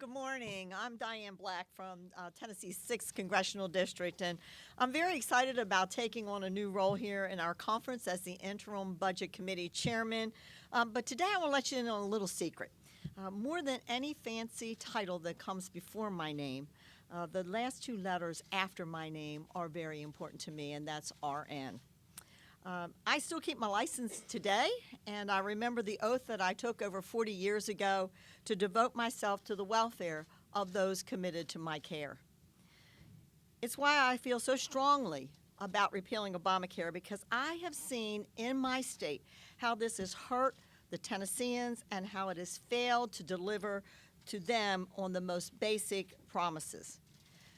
Good morning. I'm Diane Black from Tennessee's 6th Congressional District, and I'm very excited about taking on a new role here in our conference as the Interim Budget Committee Chairman. But today I want to let you in on a little secret. More than any fancy title that comes before my name, the last two letters after my name are very important to me, and that's RN. I still keep my license today, and I remember the oath that I took over 40 years ago to devote myself to the welfare of those committed to my care. It's why I feel so strongly about repealing Obamacare, because I have seen in my state how this has hurt the Tennesseans and how it has failed to deliver to them on the most basic promises.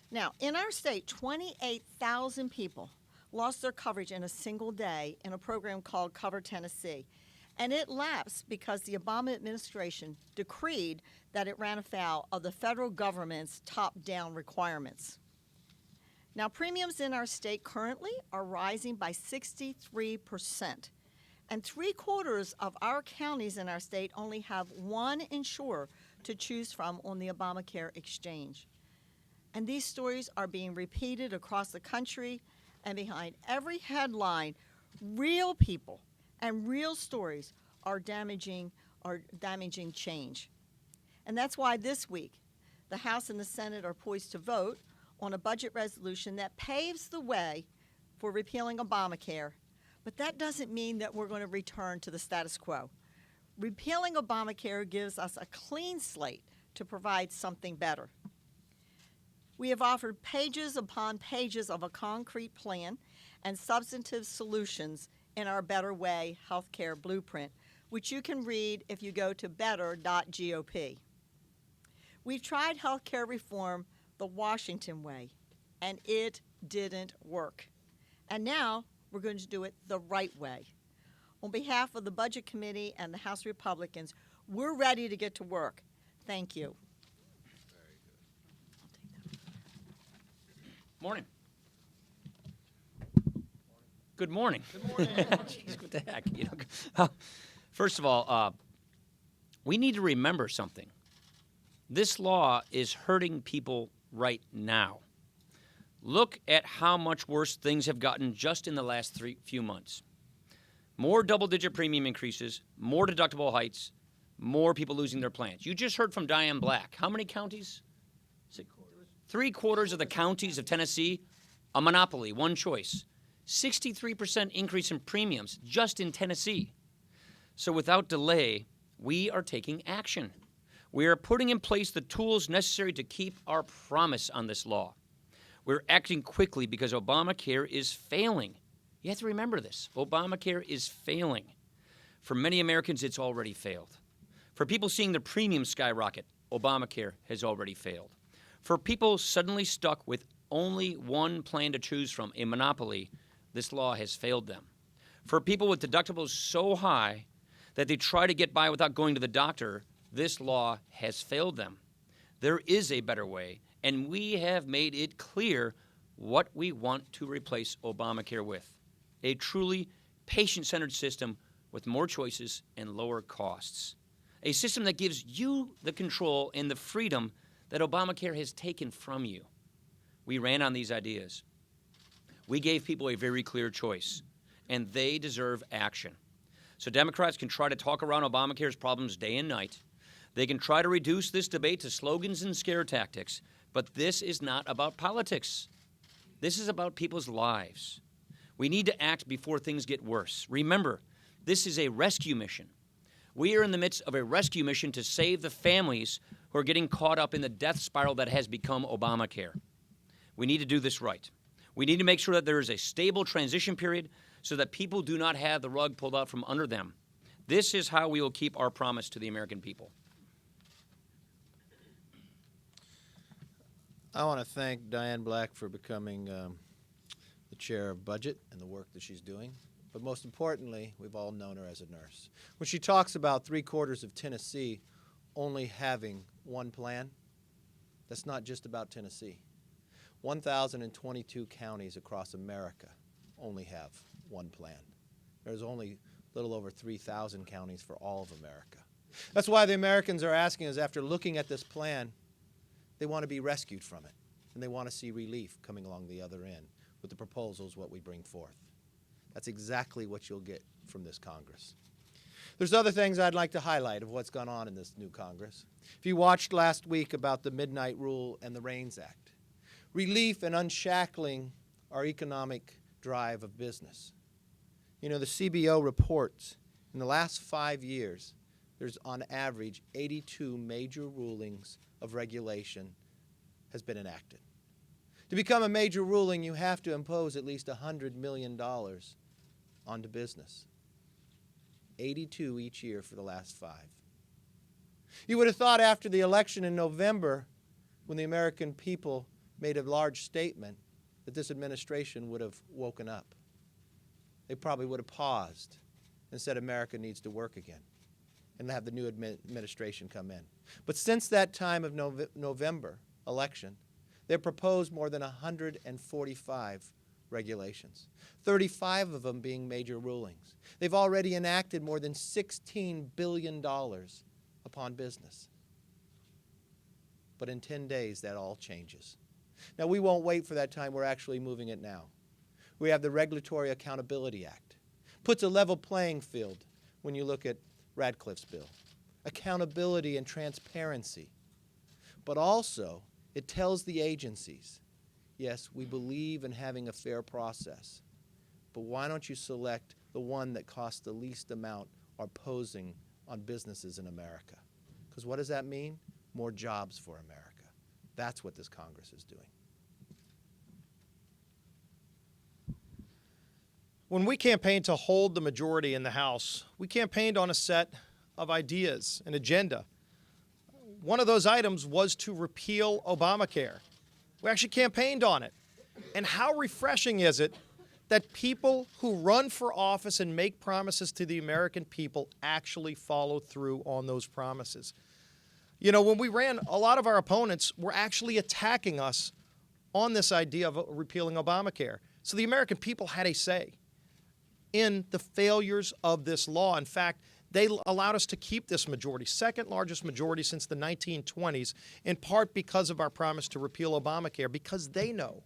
Now, in our state, 28,000 people lost their coverage in a single day in a program called Cover Tennessee. And it lapsed because the Obama administration decreed that it ran afoul of the federal government's top-down requirements. Now, premiums in our state currently are rising by 63%. And 3/4 of our counties in our state only have one insurer to choose from on the Obamacare exchange. And these stories are being repeated across the country, and behind every headline, real people and real stories are damaging change. And that's why this week, the House and the Senate are poised to vote on a budget resolution that paves the way for repealing Obamacare. But that doesn't mean that we're going to return to the status quo. Repealing Obamacare gives us a clean slate to provide something better. We have offered pages upon pages of a concrete plan and substantive solutions in our Better Way healthcare blueprint, which you can read if you go to better.gop. We've tried healthcare reform the Washington way, and it didn't work. And now we're going to do it the right way. On behalf of the Budget Committee and the House Republicans, we're ready to get to work. Thank you. Morning. Good morning. Good morning. Jeez, what the heck? First of all, we need to remember something. This law is hurting people right now. Look at how much worse things have gotten just in the last few months. More double-digit premium increases, more deductible heights, more people losing their plans. You just heard from Diane Black. How many counties? 3/4 of the counties of Tennessee, a monopoly, one choice. 63% increase in premiums just in Tennessee. So without delay, we are taking action. We are putting in place the tools necessary to keep our promise on this law. We're acting quickly because Obamacare is failing. You have to remember this. Obamacare is failing. For many Americans, it's already failed. For people seeing their premiums skyrocket, Obamacare has already failed. For people suddenly stuck with only one plan to choose from, a monopoly, this law has failed them. For people with deductibles so high that they try to get by without going to the doctor, this law has failed them. There is a better way, and we have made it clear what we want to replace Obamacare with: a truly patient-centered system with more choices and lower costs. A system that gives you the control and the freedom that Obamacare has taken from you. We ran on these ideas. We gave people a very clear choice, and they deserve action. So Democrats can try to talk around Obamacare's problems day and night. They can try to reduce this debate to slogans and scare tactics, but this is not about politics. This is about people's lives. We need to act before things get worse. Remember, this is a rescue mission. We are in the midst of a rescue mission to save the families who are getting caught up in the death spiral that has become Obamacare. We need to do this right. We need to make sure that there is a stable transition period so that people do not have the rug pulled out from under them. This is how we will keep our promise to the American people. I want to thank Diane Black for becoming the chair of budget and the work that she's doing. But most importantly, we've all known her as a nurse. When she talks about 3/4 of Tennessee only having one plan, that's not just about Tennessee. 1,022 counties across America only have one plan. There's only a little over 3,000 counties for all of America. That's why the Americans are asking us, after looking at this plan, They want to be rescued from it, and they want to see relief coming along the other end with the proposals, what we bring forth. That's exactly what you'll get from this Congress. There's other things I'd like to highlight of what's gone on in this new Congress. If you watched last week about the Midnight Rule and the REINS Act, relief and unshackling our economic drive of business. You know, the CBO reports in the last 5 years, there's on average 82 major rulings of regulation has been enacted. To become a major ruling, you have to impose at least $100 million onto business. 82 each year for the last 5. You would have thought after the election in November, when the American people made a large statement, that this administration would have woken up. They probably would have paused and said America needs to work again and have the new administration come in. But since that time of November election, they've proposed more than 145 regulations, 35 of them being major rulings. They've already enacted more than $16 billion upon business. But in 10 days, that all changes. Now, we won't wait for that time. We're actually moving it now. We have the Regulatory Accountability Act. Puts a level playing field when you look at Radcliffe's bill. Accountability and transparency. But also, it tells the agencies, yes, we believe in having a fair process, but why don't you select the one that costs the least amount or posing on businesses in America? Because what does that mean? More jobs for America. That's what this Congress is doing. When we campaigned to hold the majority in the House, we campaigned on a set of ideas, an agenda. One of those items was to repeal Obamacare. We actually campaigned on it. And how refreshing is it that people who run for office and make promises to the American people actually follow through on those promises. You know, when we ran, a lot of our opponents were actually attacking us on this idea of repealing Obamacare. So the American people had a say in the failures of this law. In fact, they allowed us to keep this majority, second largest majority since the 1920s, in part because of our promise to repeal Obamacare, because they know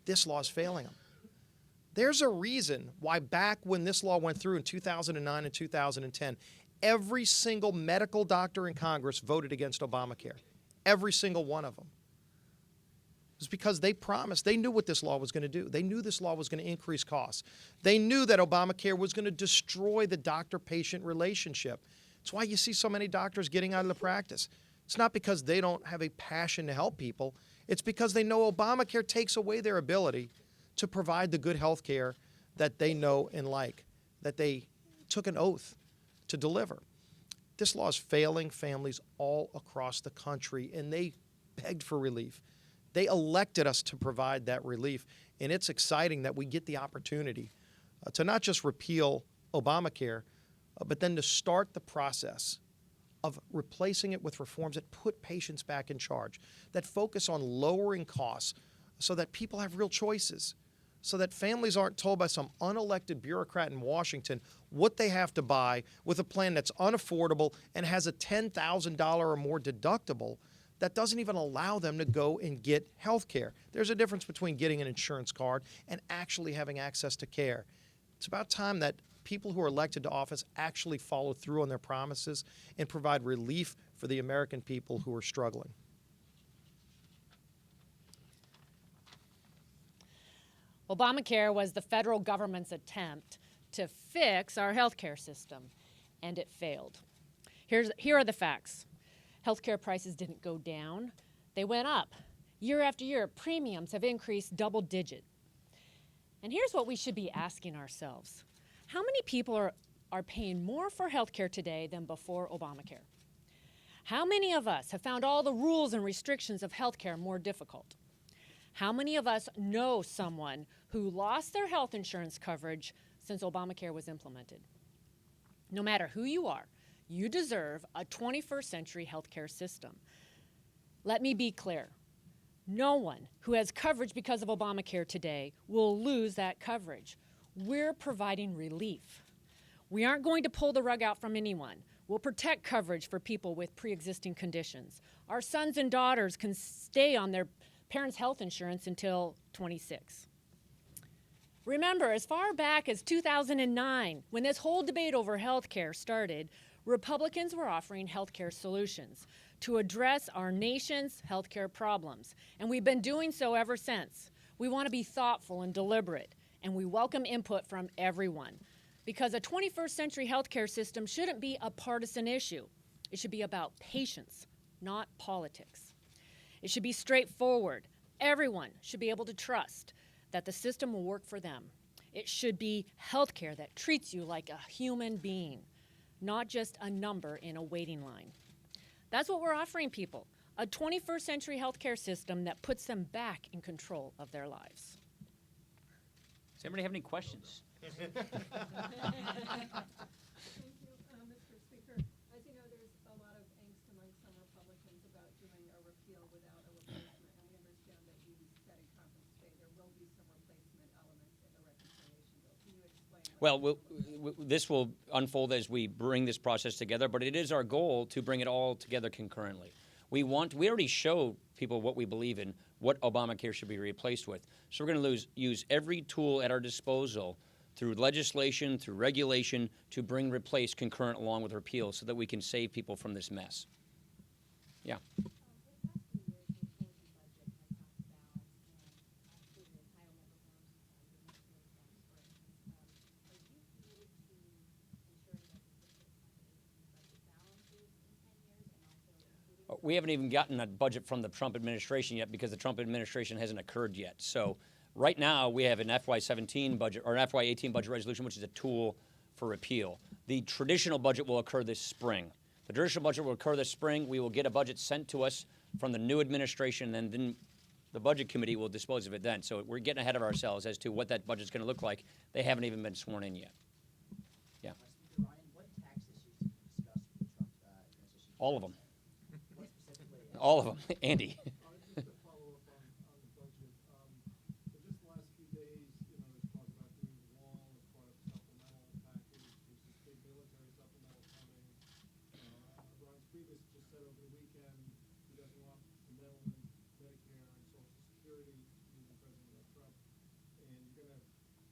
this law is failing them. There's a reason why back when this law went through in 2009 and 2010, every single medical doctor in Congress voted against Obamacare. Every single one of them. It was because they promised, they knew what this law was going to do. They knew this law was going to increase costs. They knew that Obamacare was going to destroy the doctor-patient relationship. It's why you see so many doctors getting out of the practice. It's not because they don't have a passion to help people. It's because they know Obamacare takes away their ability to provide the good health care that they know and like, that they took an oath to deliver. This law is failing families all across the country, and they begged for relief. They elected us to provide that relief, and it's exciting that we get the opportunity to not just repeal Obamacare, but then to start the process of replacing it with reforms that put patients back in charge, that focus on lowering costs so that people have real choices, so that families aren't told by some unelected bureaucrat in Washington what they have to buy with a plan that's unaffordable and has a $10,000 or more deductible that doesn't even allow them to go and get health care. There's a difference between getting an insurance card and actually having access to care. It's about time that people who are elected to office actually follow through on their promises and provide relief for the American people who are struggling. Obamacare was the federal government's attempt to fix our healthcare system, and it failed. Here are the facts. Healthcare prices didn't go down, they went up. Year after year, premiums have increased double digit. And here's what we should be asking ourselves. How many people are paying more for healthcare today than before Obamacare? How many of us have found all the rules and restrictions of healthcare more difficult? How many of us know someone who lost their health insurance coverage since Obamacare was implemented? No matter who you are, you deserve a 21st century healthcare system. Let me be clear. No one who has coverage because of Obamacare today will lose that coverage. We're providing relief. We aren't going to pull the rug out from anyone. We'll protect coverage for people with pre-existing conditions. Our sons and daughters can stay on their parents' health insurance until 26. Remember, as far back as 2009, when this whole debate over health care started, Republicans were offering health care solutions to address our nation's health care problems, and we've been doing so ever since. We want to be thoughtful and deliberate, and we welcome input from everyone, because a 21st century healthcare system shouldn't be a partisan issue. It should be about patients, not politics. It should be straightforward. Everyone should be able to trust that the system will work for them. It should be healthcare that treats you like a human being, not just a number in a waiting line. That's what we're offering people, a 21st century healthcare system that puts them back in control of their lives. Does anybody have any questions? Thank you, Mr. Speaker. As you know, there's a lot of angst among some Republicans about doing a repeal without a replacement, and we understand that you said in conference today there will be some replacement elements in the reconciliation bill. Can you explain? Well, this will unfold as we bring this process together, but it is our goal to bring it all together concurrently. We already showed people what we believe in, what Obamacare should be replaced with. So we're going to use every tool at our disposal through legislation, through regulation, to replace concurrent along with repeal so that we can save people from this mess. Yeah. We haven't even gotten a budget from the Trump administration yet because the Trump administration hasn't occurred yet. So right now we have an FY17 budget or an FY18 budget resolution, which is a tool for repeal. The traditional budget will occur this spring. The traditional budget will occur this spring. We will get a budget sent to us from the new administration, and then the budget committee will dispose of it then. So we're getting ahead of ourselves as to what that budget's going to look like. They haven't even been sworn in yet. Yeah. Speaker Ryan, what tax issues did you discuss with the Trump administration? All of them. What specifically? All of them. Andy. Just to follow up on the budget, so just the last few days, there's talk about doing the wall as part of the supplemental package. There's this big military supplemental coming. Ron Priebus just said over the weekend he doesn't want to meddle in Medicare and Social Security using President Trump. And you're going to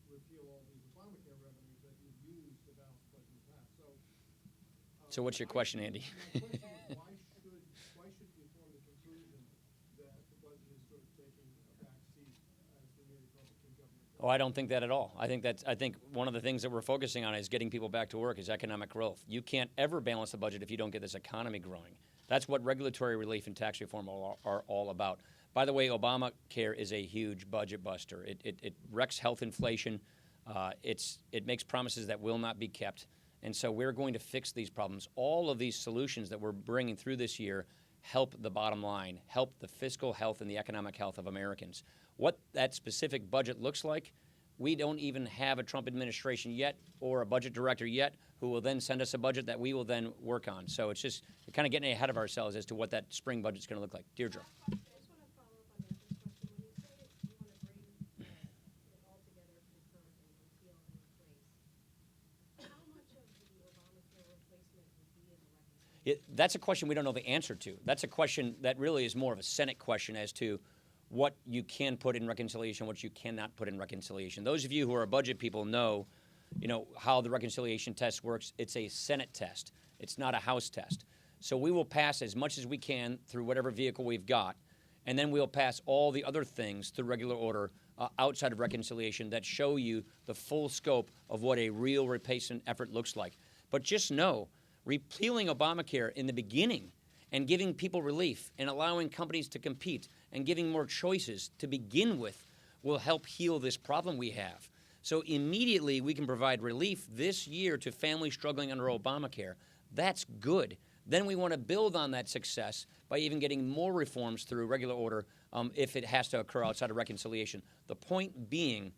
repeal all these Obamacare revenues that you've used to balance the budget in the past. So what's your question, Andy? My question is, why should we form the conclusion that the budget is sort of taking a back seat as the new Republican government? Oh, I don't think that at all. I think one of the things that we're focusing on is getting people back to work is economic growth. You can't ever balance the budget if you don't get this economy growing. That's what regulatory relief and tax reform are all about. By the way, Obamacare is a huge budget buster. It wrecks health inflation. It makes promises that will not be kept. And so we're going to fix these problems. All of these solutions that we're bringing through this year help the bottom line, help the fiscal health and the economic health of Americans. What that specific budget looks like, we don't even have a Trump administration yet or a budget director yet who will then send us a budget that we will then work on. So it's just we're kind of getting ahead of ourselves as to what that spring budget's going to look like. Deirdre. I just want to follow up on Andrew's question. When you say you want to bring it all together concurrently, repeal and replace, how much of the Obamacare replacement would be in the reconciliation? That's a question we don't know the answer to. That's a question that really is more of a Senate question as to what you can put in reconciliation, what you cannot put in reconciliation. Those of you who are budget people know, how the reconciliation test works. It's a Senate test. It's not a House test. So we will pass as much as we can through whatever vehicle we've got, and then we'll pass all the other things through regular order outside of reconciliation that show you the full scope of what a real replacement effort looks like. But just know, repealing Obamacare in the beginning and giving people relief and allowing companies to compete and giving more choices to begin with will help heal this problem we have. So immediately we can provide relief this year to families struggling under Obamacare. That's good. Then we want to build on that success by even getting more reforms through regular order if it has to occur outside of reconciliation. The point being,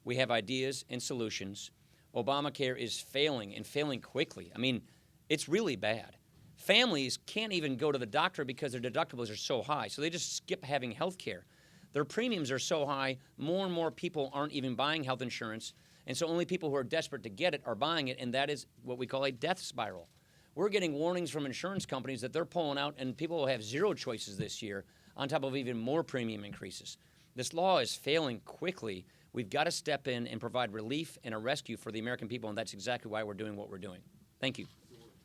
we have ideas and solutions. Obamacare is failing and failing quickly. I mean, it's really bad. Families can't even go to the doctor because their deductibles are so high, so they just skip having health care. Their premiums are so high, more and more people aren't even buying health insurance, and so only people who are desperate to get it are buying it, and that is what we call a death spiral. We're getting warnings from insurance companies that they're pulling out, and people will have zero choices this year on top of even more premium increases. This law is failing quickly. We've got to step in and provide relief and a rescue for the American people, and that's exactly why we're doing what we're doing. Thank you.